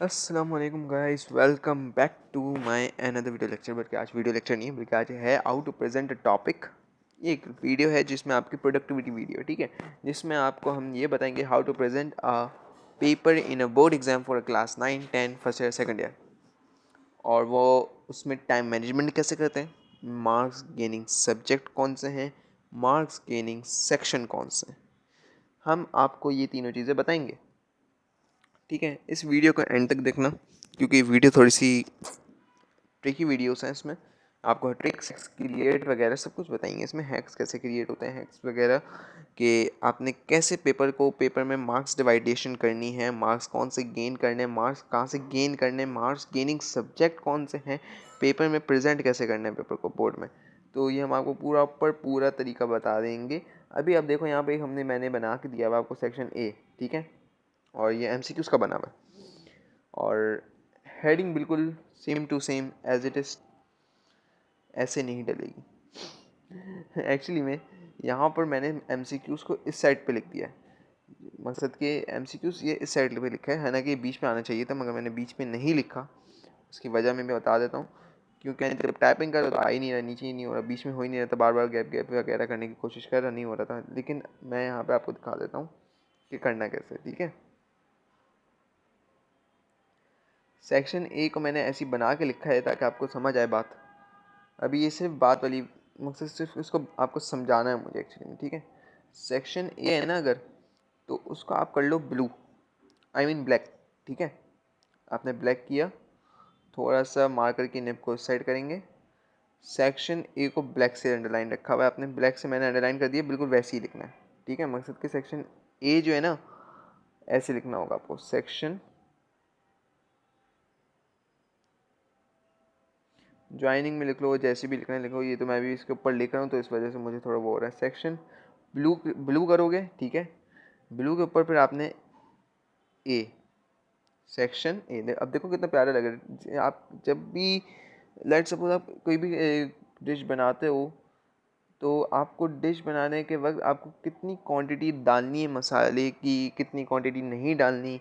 अस्सलामुअलैकुम guys, welcome back to my another video lecture. बल्कि आज वीडियो लेक्चर नहीं है, बल्कि आज है how to present a topic. ये एक वीडियो है जिसमें आपकी प्रोडक्टिविटी वीडियो, ठीक है, जिसमें आपको हम ये बताएंगे how to present a paper in a board exam for class 9, 10, first year, second year. और वो उसमें टाइम मैनेजमेंट कैसे करते हैं, मार्क्स गेनिंग सब्जेक्ट कौन से हैं, मार्क्स गेनिंग सेक्शन कौन से हैं, हम आपको ये तीनों चीज़ें बताएंगे। ठीक है, इस वीडियो को एंड तक देखना, क्योंकि वीडियो थोड़ी सी ट्रिकी वीडियोस हैं। इसमें आपको ट्रिक्स क्रिएट वगैरह सब कुछ बताएंगे। इसमें हैक्स कैसे क्रिएट होते हैं, हैक्स वगैरह कि आपने कैसे पेपर में मार्क्स डिवाइडेशन करनी है, मार्क्स कौन से गेन करने हैं, मार्क्स कहाँ से गेन करने हैं, मार्क्स गेनिंग सब्जेक्ट कौन से हैं, पेपर में प्रेजेंट कैसे करना है पेपर को बोर्ड में। तो ये हम आपको पूरा तरीका बता देंगे। अभी आप देखो, यहाँ पे मैंने बना के दिया हुआ आपको सेक्शन ए, ठीक है, और ये एमसीक्यूज का बना हुआ है, और हेडिंग बिल्कुल same to same as it is ऐसे नहीं डलेगी। एक्चुअली में यहाँ पर मैंने एमसीक्यूज़ को इस साइड पे लिख दिया है। मकसद के एमसीक्यूज़ ये इस साइड पे लिखा है, हालांकि ये बीच में आना चाहिए था, मगर मैंने बीच में नहीं लिखा। उसकी वजह मैं भी बता देता हूँ, क्योंकि जब टाइपिंग कर रहा तो आ ही नहीं रहा, नीचे ही नहीं हो रहा, बीच में हो ही नहीं रहा था, बार बार गैप गैप वगैरह करने की कोशिश कर रहा, नहीं हो रहा था। लेकिन मैं यहाँ पे आपको दिखा देता हूँ कि करना कैसे, ठीक है। सेक्शन ए को मैंने ऐसी बना के लिखा है ताकि आपको समझ आए बात। अभी ये सिर्फ बात वाली मकसद, सिर्फ इसको आपको समझाना है मुझे एक्चुअली में, ठीक है। सेक्शन ए है ना, अगर तो उसको आप कर लो ब्लू, आई मीन ब्लैक, ठीक है। आपने ब्लैक किया, थोड़ा सा मार्कर की निब को इस साइड करेंगे। सेक्शन ए को ब्लैक से अंडरलाइन रखा हुआ है आपने, ब्लैक से मैंने अंडरलाइन कर दिया, बिल्कुल वैसे ही लिखना है, ठीक है। मकसद के सेक्शन ए जो है ना, ऐसे लिखना होगा आपको, सेक्शन, ज्वाइनिंग में लिख लो, जैसे भी लिखना है लिखो। ये तो मैं भी इसके ऊपर लिख रहा हूँ, तो इस वजह से मुझे थोड़ा वो हो रहा है। सेक्शन ब्लू ब्लू करोगे, ठीक है। ब्लू के ऊपर फिर आपने ए, सेक्शन ए। अब देखो कितना प्यारा लग रहा है। आप जब भी लेट सपोज आप कोई भी डिश बनाते हो, तो आपको डिश बनाने के वक्त आपको कितनी क्वांटिटी डालनी है मसाले की, कितनी क्वांटिटी नहीं डालनी,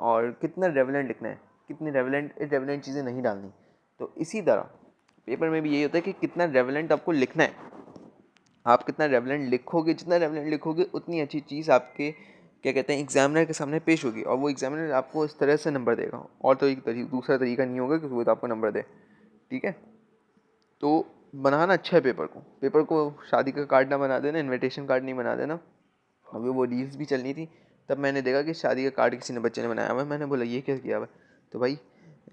और कितना रेवलेंट लिखना है, कितनी रेवलेंट चीज़ें नहीं डालनी। तो इसी तरह पेपर में भी यही होता है कि कितना रेवलेंट आपको लिखना है। आप कितना रेवलेंट लिखोगे, जितना रेवलेंट लिखोगे उतनी अच्छी चीज़ आपके क्या कहते हैं एग्जामिनर के सामने पेश होगी, और वो एग्जामिनर आपको इस तरह से नंबर देगा। और तो एक दूसरा तरीका नहीं होगा कि वो तो आपको नंबर दे, ठीक है। तो बनाना अच्छा है पेपर को शादी का कार्ड ना बना देना, इनविटेशन कार्ड नहीं बना देना। अभी वो रील्स भी चलनी थी, तब मैंने देखा कि शादी का कार्ड किसी ने बच्चे ने बनाया हुआ है। मैंने बोला ये क्या किया हुआ है, तो भाई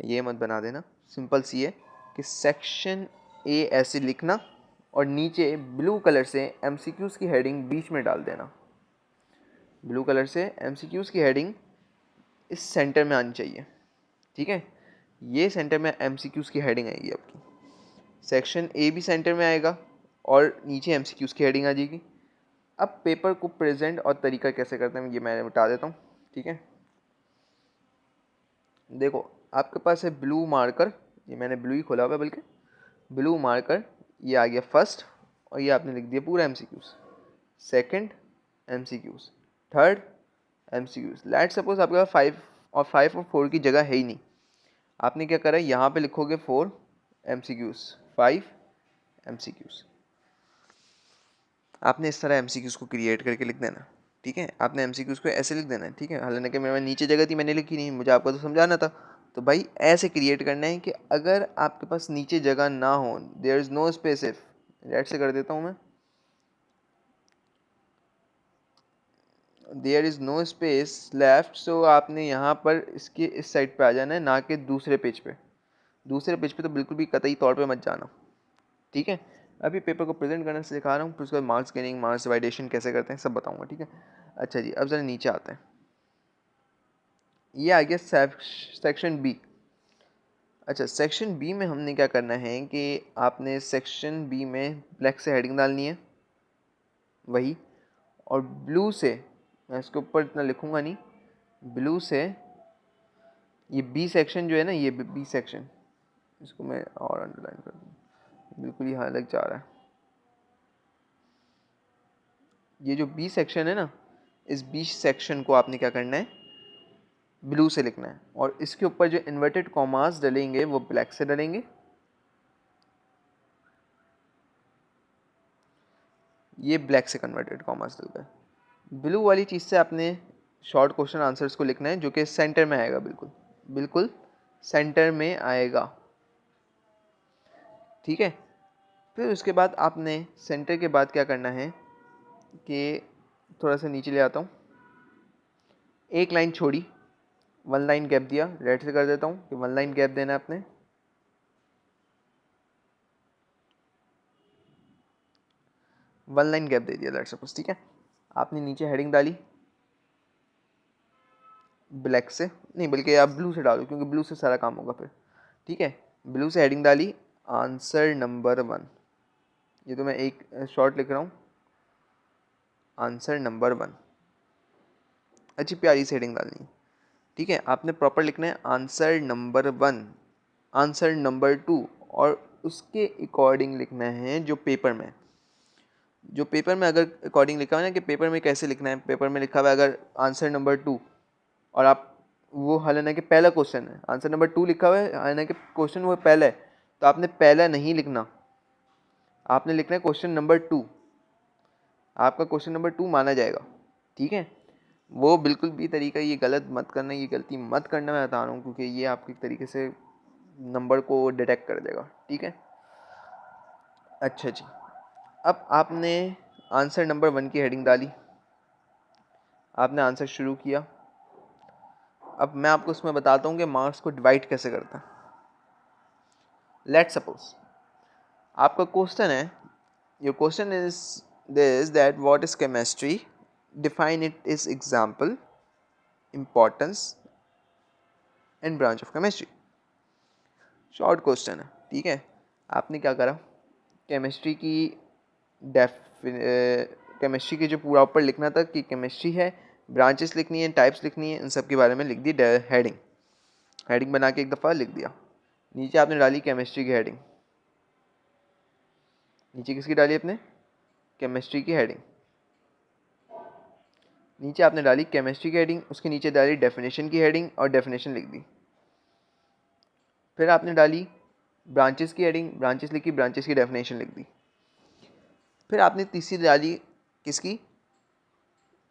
ये मत बना देना। सिंपल सी है कि सेक्शन ए ऐसे लिखना, और नीचे ब्लू कलर से एमसीक्यूज़ की हेडिंग बीच में डाल देना। ब्लू कलर से एमसीक्यूज़ की हेडिंग इस सेंटर में आनी चाहिए, ठीक है। ये सेंटर में एमसीक्यूज़ की हेडिंग आएगी आपकी, सेक्शन ए भी सेंटर में आएगा, और नीचे एमसीक्यूज़ की हेडिंग आ जाएगी। अब पेपर को प्रेजेंट और तरीका कैसे करते हैं ये मैं बता देता हूँ, ठीक है। देखो, आपके पास है ब्लू मार्कर, ये मैंने ब्लू ही खोला हुआ है, बल्कि ब्लू मार्कर, ये आ गया फर्स्ट, और ये आपने लिख दिया पूरा MCQs, second MCQs, third MCQs. Let suppose आपके पास फाइव और फोर की जगह है ही नहीं। आपने क्या करा है, यहाँ पे लिखोगे 4 एमसीक्यूज़, 5 एमसीक्यूज़। आपने इस तरह एमसीक्यूज़ को क्रिएट करके लिख देना, ठीक है। आपने एमसीक्यूज़ को ऐसे लिख देना है, ठीक है। हालांकि मेरे नीचे जगह थी, मैंने लिखी नहीं, मुझे आपको तो समझाना था। तो भाई ऐसे क्रिएट करना है कि अगर आपके पास नीचे जगह ना हो, there is no space if, लेट से कर देता हूँ मैं, there is no space left, so आपने यहाँ पर इसके इस साइड पे आ जाना है, ना कि दूसरे पेज पे। दूसरे पेज पे तो बिल्कुल भी कतई तौर पे मत जाना, ठीक है। अभी पेपर को प्रेजेंट करना सिखा रहा हूँ, फिर उसके बाद मार्क्स गेनिंग, मार्क्स डिवाइडेशन कैसे करते हैं सब बताऊंगा, ठीक है। अच्छा जी, अब ज़रा नीचे आते हैं। ये आ गया सेक्शन बी। अच्छा, सेक्शन बी में हमने क्या करना है कि आपने सेक्शन बी में ब्लैक से हेडिंग डालनी है, वही, और ब्लू से, मैं इसके ऊपर इतना लिखूंगा नहीं, ब्लू से ये बी सेक्शन जो है ना, ये बी सेक्शन, इसको मैं और अंडरलाइन कर दूँ, बिल्कुल यहाँ लग जा रहा है। ये जो बी सेक्शन है ना, इस बी सेक्शन को आपने क्या करना है, ब्लू से लिखना है, और इसके ऊपर जो इन्वर्टेड कॉमास डलेंगे वो ब्लैक से डलेंगे। ये ब्लैक से कन्वर्टेड कॉमास डल गए। ब्लू वाली चीज़ से आपने शॉर्ट क्वेश्चन आंसर्स को लिखना है, जो कि सेंटर में आएगा, बिल्कुल बिल्कुल सेंटर में आएगा, ठीक है। फिर उसके बाद आपने सेंटर के बाद क्या करना है कि थोड़ा सा नीचे ले आता हूँ, एक लाइन छोड़ी, वन लाइन गैप दिया, रेड से कर देता हूँ कि वन लाइन गैप देना है आपने। वन लाइन गैप दे दिया लेट्स सपोज, ठीक है। आपने नीचे हेडिंग डाली ब्लैक से, नहीं बल्कि आप ब्लू से डालो, क्योंकि ब्लू से सारा काम होगा फिर, ठीक है। ब्लू से हेडिंग डाली आंसर नंबर 1, ये तो मैं एक शॉर्ट लिख रहा हूँ, आंसर नंबर 1, अच्छी प्यारी से हेडिंग डालनी है, ठीक है। आपने प्रॉपर लिखना है आंसर नंबर 1, आंसर नंबर 2, और उसके अकॉर्डिंग लिखना है जो पेपर में, जो पेपर में अगर अकॉर्डिंग लिखा हुआ है ना, कि पेपर में कैसे लिखना है, पेपर में लिखा हुआ है अगर आंसर नंबर 2, और आप वो हालांकि कि पहला क्वेश्चन है, आंसर नंबर 2 लिखा हुआ है, हालांकि क्वेश्चन वो पहला है, तो आपने पहला नहीं लिखना, आपने लिखना है क्वेश्चन नंबर 2, आपका क्वेश्चन नंबर 2 माना जाएगा, ठीक है। वो बिल्कुल भी तरीका ये गलत मत करना, ये गलती मत करना, मैं बता रहा हूँ, क्योंकि ये आपके तरीके से नंबर को डिटेक्ट कर देगा, ठीक है। अच्छा जी, अब आपने आंसर नंबर 1 की हेडिंग डाली, आपने आंसर शुरू किया। अब मैं आपको उसमें बताता हूँ कि मार्क्स को डिवाइड कैसे करता है। लेट्स सपोज आपका क्वेश्चन है, your question is this that what is chemistry, define it is example, importance and branch of chemistry. Short question है, ठीक है। आपने क्या करा, केमिस्ट्री की केमिस्ट्री की जो पूरा ऊपर लिखना था कि केमिस्ट्री है, ब्रांचेस लिखनी है, टाइप्स लिखनी है, इन सब के बारे में लिख दी हेडिंग, हेडिंग बना के एक दफ़ा लिख दिया। नीचे आपने डाली केमिस्ट्री की हेडिंग, नीचे किसकी डाली आपने, केमिस्ट्री की हेडिंग, नीचे आपने डाली केमिस्ट्री की हेडिंग, उसके नीचे डाली डेफिनेशन की हेडिंग और डेफिनेशन लिख दी। फिर आपने डाली ब्रांचेस की हेडिंग, ब्रांचेस लिखी, ब्रांचेस की डेफिनेशन लिख दी। फिर आपने तीसरी डाली किसकी,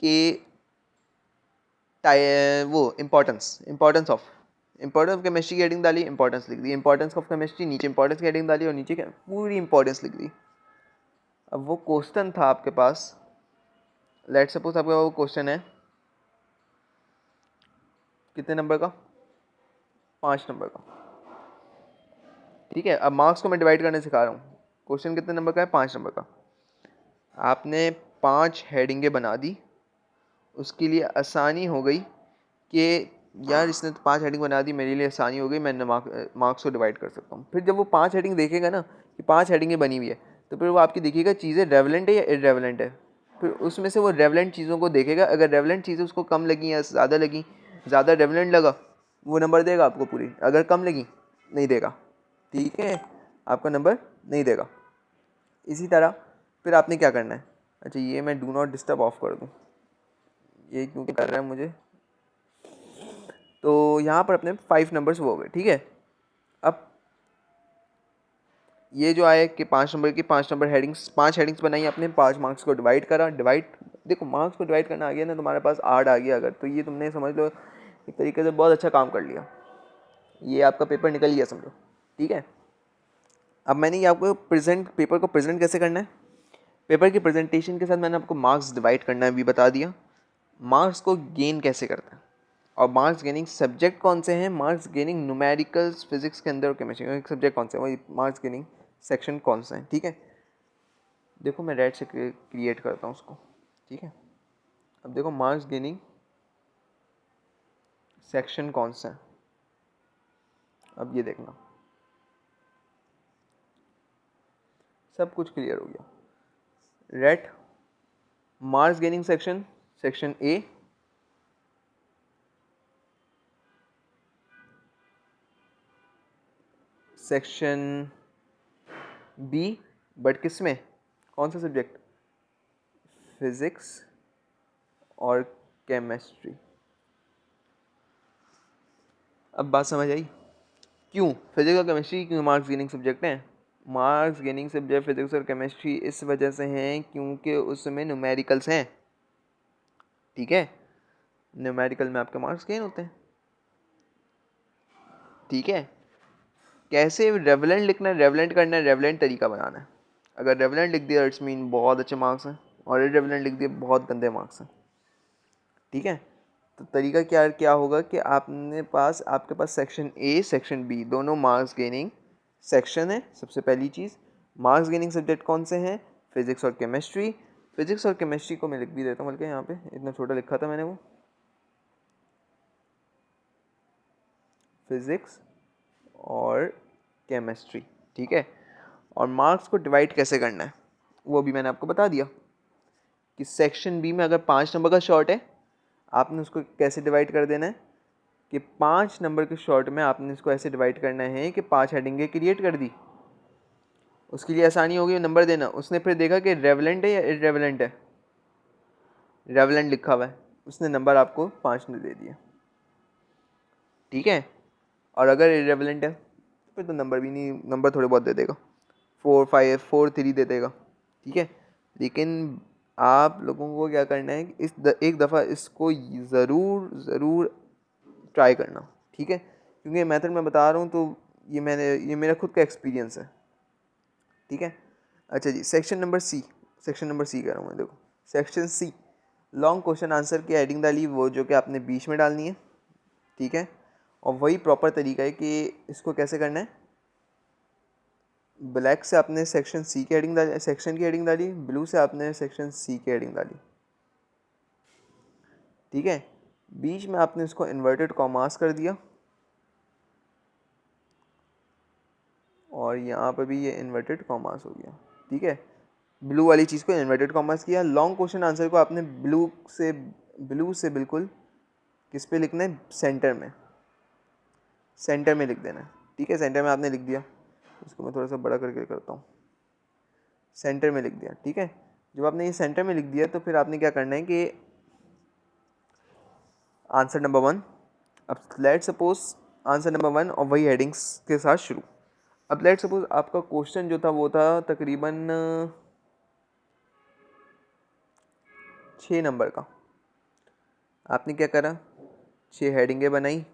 कि वो इंपॉर्टेंस ऑफ केमिस्ट्री की हेडिंग डाली, इंपॉर्टेंस लिख दी, इंपॉर्टेंस ऑफ केमिस्ट्री, नीचे इंपॉर्टेंस की हेडिंग डाली और नीचे पूरी इंपॉर्टेंस लिख दी। अब वो क्वेश्चन था आपके पास, लेट सपोज आपका वो क्वेश्चन है कितने नंबर का, 5 नंबर का, ठीक है। अब मार्क्स को मैं डिवाइड करने सिखा रहा हूँ, क्वेश्चन कितने नंबर का है, 5 नंबर का। आपने 5 हेडिंगें बना दी, उसके लिए आसानी हो गई कि यार इसने तो 5 हेडिंग बना दी, मेरे लिए आसानी हो गई, मैं मार्क्स को डिवाइड कर सकता हूँ। फिर जब वो 5 हेडिंग देखेगा ना कि 5 हेडिंगें बनी हुई है, तो फिर वो आपकी देखिएगा चीज़ें रेवलेंट है या इरेवलेंट है, फिर उसमें से वो रेवलेंट चीज़ों को देखेगा। अगर रेवलेंट चीज़ें उसको कम लगी या ज़्यादा लगी, ज़्यादा रेवलेंट लगा वो नंबर देगा आपको पूरी, अगर कम लगी नहीं देगा, ठीक है, आपका नंबर नहीं देगा। इसी तरह फिर आपने क्या करना है, अच्छा ये मैं डू नॉट डिस्टर्ब ऑफ कर दूँ, ये क्योंकि कर रहा है मुझे, तो यहाँ पर अपने 5 नंबर्स वो हो गए, ठीक है। अब ये जो आए कि 5 नंबर की 5 नंबर हेडिंग्स, 5 हेडिंग्स बनाई आपने, 5 मार्क्स को डिवाइड करा, डिवाइड देखो मार्क्स को डिवाइड करना आ गया ना, तुम्हारे पास 8 आ गया अगर, तो ये तुमने समझ लो एक तरीके से बहुत अच्छा काम कर लिया, ये आपका पेपर निकल गया समझो, ठीक है। अब मैंने ये आपको पेपर को प्रेजेंट कैसे करना है, पेपर की प्रेजेंटेशन के साथ मैंने आपको मार्क्स डिवाइड करना भी बता दिया, मार्क्स को गेन कैसे करता है, और मार्क्स गेनिंग सब्जेक्ट कौन से हैं, मार्क्स गेनिंग न्यूमेरिकल्स फिजिक्स के अंदर और केमिस्ट्री में सब्जेक्ट कौन से हैं, वही मार्क्स गेनिंग सेक्शन कौन सा है, ठीक है। देखो मैं रेड से क्रिएट करता हूँ उसको, ठीक है। अब देखो मार्क्स गेनिंग सेक्शन कौन सा है, अब ये देखना सब कुछ क्लियर हो गया। Red marks gaining section, section A, section B, but किस में, कौन सा सब्जेक्ट, फिजिक्स और केमिस्ट्री, अब बात समझ आई क्यों फिजिक्स और केमिस्ट्री क्यों मार्क्स गेनिंग सब्जेक्ट हैं। मार्क्स गेनिंग सब्जेक्ट फिजिक्स और केमिस्ट्री इस वजह से हैं क्योंकि उसमें न्यूमेरिकल्स हैं। ठीक है, न्यूमेरिकल में आपके मार्क्स गेन होते हैं। ठीक है, कैसे रेवलेंट लिखना है, रेवलेंट करना है, रेवलेंट तरीका बनाना है। अगर रेवलेंट लिख दिया इट्स मीन बहुत अच्छे मार्क्स हैं, और इरेवलेंट लिख दिया बहुत गंदे मार्क्स हैं। ठीक है, तो तरीका क्या क्या होगा कि आपके पास सेक्शन ए सेक्शन बी दोनों मार्क्स गेनिंग सेक्शन है। सबसे पहली चीज़, मार्क्स गेनिंग सब्जेक्ट कौन से हैं, फिजिक्स और केमिस्ट्री। फिजिक्स और केमिस्ट्री को मैं लिख भी देता हूँ, बल्कि यहाँ पे इतना छोटा लिखा था मैंने, वो फिजिक्स और केमिस्ट्री। ठीक है, और मार्क्स को डिवाइड कैसे करना है वो भी मैंने आपको बता दिया कि सेक्शन बी में अगर 5 नंबर का शॉर्ट है, आपने उसको कैसे डिवाइड कर देना है कि 5 नंबर के शॉर्ट में आपने इसको ऐसे डिवाइड करना है कि 5 हेडिंगें क्रिएट कर दी। उसके लिए आसानी होगी नंबर देना। उसने फिर देखा कि रेवलेंट है या इरेवलेंट है, रेवलेंट लिखा हुआ है, उसने नंबर आपको 5 ने दे दिया। ठीक है, और अगर इरेवलेंट है फिर तो नंबर भी नहीं, नंबर थोड़े बहुत दे देगा, 4 5 4 3 दे देगा। ठीक है, लेकिन आप लोगों को क्या करना है कि एक दफ़ा इसको ज़रूर ज़रूर ट्राई करना। ठीक है, क्योंकि मेथड मैं बता रहा हूँ तो ये मेरा खुद का एक्सपीरियंस है। ठीक है, अच्छा जी, सेक्शन नंबर सी कह रहा हूँ मैं, देखो section C, long question answer की हेडिंग डाली वो जो कि आपने बीच में डालनी है। ठीक है, और वही प्रॉपर तरीका है कि इसको कैसे करना है। ब्लैक से आपने सेक्शन सी की हेडिंग डाली, सेक्शन की हेडिंग डाली, ब्लू से आपने सेक्शन सी की हेडिंग डाली। ठीक है, बीच में आपने इसको इन्वर्टेड कॉमास कर दिया, और यहाँ पर भी ये इन्वर्टेड कॉमास हो गया। ठीक है, ब्लू वाली चीज़ को इन्वर्टेड कॉमास किया। लॉन्ग क्वेश्चन आंसर को आपने ब्लू से बिल्कुल किस पे लिखना है, सेंटर में लिख देना है। ठीक है, सेंटर में आपने लिख दिया, इसको मैं थोड़ा सा बड़ा करके करता हूँ, सेंटर में लिख दिया। ठीक है, जब आपने ये सेंटर में लिख दिया तो फिर आपने क्या करना है कि आंसर नंबर 1, अब लेट सपोज आंसर नंबर 1 और वही हेडिंग्स के साथ शुरू। अब लेट सपोज आपका क्वेश्चन जो था वो था तकरीबन 6 नंबर का। आपने क्या करा, 6 हेडिंगें बनाई,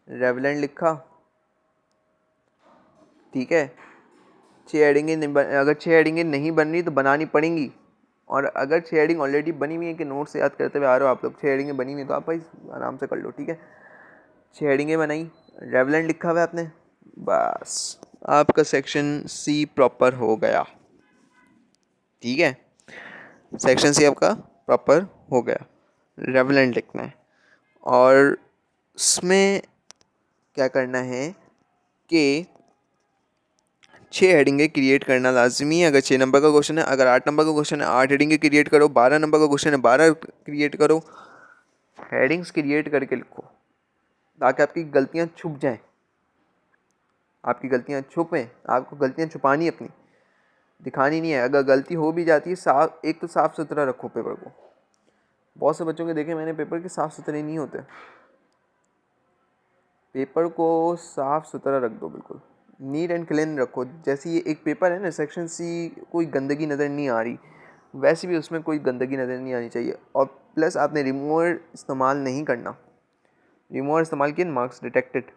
रेवलेंट लिखा। ठीक है, 6 हेडिंगें नहीं बन रही तो बनानी पड़ेंगी, और अगर 6 हेडिंग ऑलरेडी बनी हुई है कि नोट से याद करते हुए आ रहे हो आप लोग, 6 हेडिंगें बनी हुई तो आप भाई आराम से कर लो। ठीक है, 6 हेडिंगें बनाई, रेवलेंट लिखा हुआ है आपने, बस आपका सेक्शन सी प्रॉपर हो गया। ठीक है, सेक्शन सी आपका प्रॉपर हो गया। रेवलेंट लिखना है, और उसमें क्या करना है कि 6 हेडिंगें क्रिएट करना लाजमी है। अगर 6 नंबर का क्वेश्चन है, अगर 8 नंबर का क्वेश्चन है 8 हेडिंगें क्रिएट करो, 12 नंबर का क्वेश्चन है 12 क्रिएट करो। हेडिंग्स क्रिएट करके लिखो ताकि आपकी गलतियाँ छुप जाएं, आपकी गलतियाँ छुपें। आपको गलतियाँ छुपानी अपनी, दिखानी नहीं है। अगर गलती हो भी जाती है, एक तो साफ़ सुथरा रखो पेपर को। बहुत से बच्चों के देखे मैंने पेपर के साफ़ सुथरे नहीं होते। पेपर को साफ़ सुथरा रख दो, बिल्कुल नीट एंड क्लीन रखो। जैसे ये एक पेपर है ना सेक्शन सी, कोई गंदगी नज़र नहीं आ रही, वैसे भी उसमें कोई गंदगी नज़र नहीं आनी चाहिए। और प्लस आपने रिमूवर इस्तेमाल नहीं करना, रिमूवर इस्तेमाल किया मार्क्स डिटेक्टेड।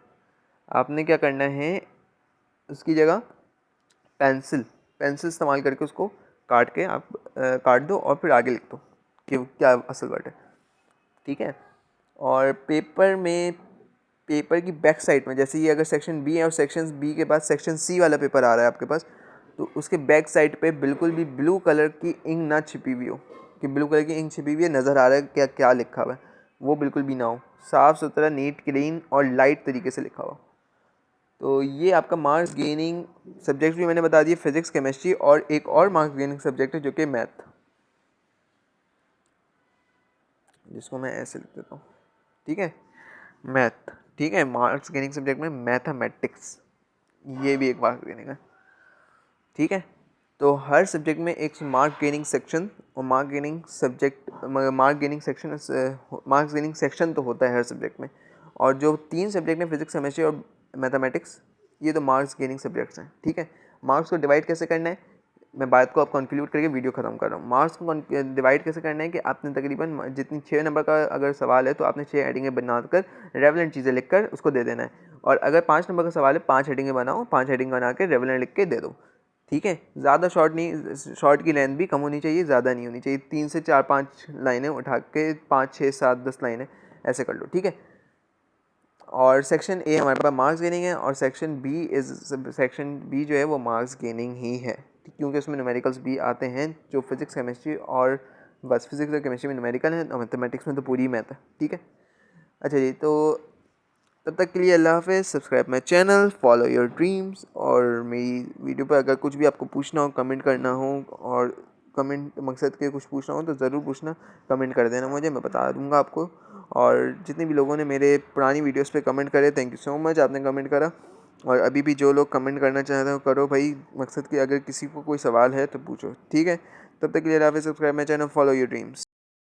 आपने क्या करना है, उसकी जगह पेंसिल इस्तेमाल करके उसको काट के आप काट दो और फिर आगे लिख दो कि क्या असल वर्ड है। ठीक है, और पेपर की बैक साइड में, जैसे ये अगर सेक्शन बी है और सेक्शन बी के बाद सेक्शन सी वाला पेपर आ रहा है आपके पास, तो उसके बैक साइड पे बिल्कुल भी ब्लू कलर की इंक ना छिपी हुई हो, कि ब्लू कलर की इंक छिपी हुई है, नज़र आ रहा है क्या क्या लिखा हुआ है, वो बिल्कुल भी ना हो। साफ़ सुथरा नीट क्लीन और लाइट तरीके से लिखा हुआ। तो ये आपका मार्क्स गेनिंग सब्जेक्ट भी मैंने बता दिए, फिजिक्स केमिस्ट्री, और एक और मार्क्स गेनिंग सब्जेक्ट है जो कि मैथ, जिसको मैं ऐसे लिख देता हूँ। ठीक है, मैथ। ठीक है, मार्क्स गेनिंग सब्जेक्ट में मैथमेटिक्स, ये भी एक मार्क्स गेनिंग है। ठीक है, तो हर सब्जेक्ट में एक मार्क गेनिंग सेक्शन और मार्क गेनिंग सेक्शन तो होता है हर सब्जेक्ट में, और जो 3 सब्जेक्ट हैं फिजिक्स, केमिस्ट्री और मैथमेटिक्स, ये तो मार्क्स गेनिंग सब्जेक्ट्स हैं, ठीक है। मार्क्स को डिवाइड कैसे करना है, मैं बात को अब कंक्लूड करके वीडियो खत्म कर रहा हूँ। मार्क्स को डिवाइड कैसे करना है कि आपने तकरीबन जितनी 6 नंबर का अगर सवाल है तो आपने 6 हेडिंगें बनाकर रेवलेंट चीज़ें लिखकर उसको दे देना है, और अगर 5 नंबर का सवाल है 5 हेडिंगें बनाओ, 5 हेडिंग बना के रेवलेंट लिख के दे दो, ठीक है। ज़्यादा शॉर्ट नहीं, शॉर्ट की लेंथ भी कम होनी चाहिए, ज़्यादा नहीं होनी चाहिए। 3 से 4-5 लाइनें उठा के 5, 6, 7, 10 लाइनें ऐसे कर लो, ठीक है। और सेक्शन ए हमारे पास मार्क्स गेनिंग है, और सेक्शन बी जो है वो मार्क्स गेनिंग ही है, क्योंकि उसमें न्यूमेरिकल्स भी आते हैं, जो फिजिक्स, केमिस्ट्री और बस फिजिक्स और केमिस्ट्री में न्यूमेरिकल है, और मैथमेटिक्स में तो पूरी मैथ है, ठीक है। अच्छा जी, तो तब तक के लिए अल्लाह हाफ़िज़। Subscribe my channel, follow your dreams, और मेरी वीडियो पर अगर कुछ भी आपको पूछना हो, कमेंट करना हो, और कमेंट मकसद के कुछ पूछना हो तो ज़रूर पूछना, कमेंट कर देना मुझे, मैं बता दूंगा आपको। और जितने भी लोगों ने मेरे पुरानी वीडियोस पे कमेंट करे, थैंक यू सो मच, आपने कमेंट करा। और अभी भी जो लोग कमेंट करना चाहते हो करो भाई, मकसद कि अगर किसी को कोई सवाल है तो पूछो, ठीक है। तब तक के लिए अल्लाह हाफ़िज़। Subscribe my channel, follow your dreams.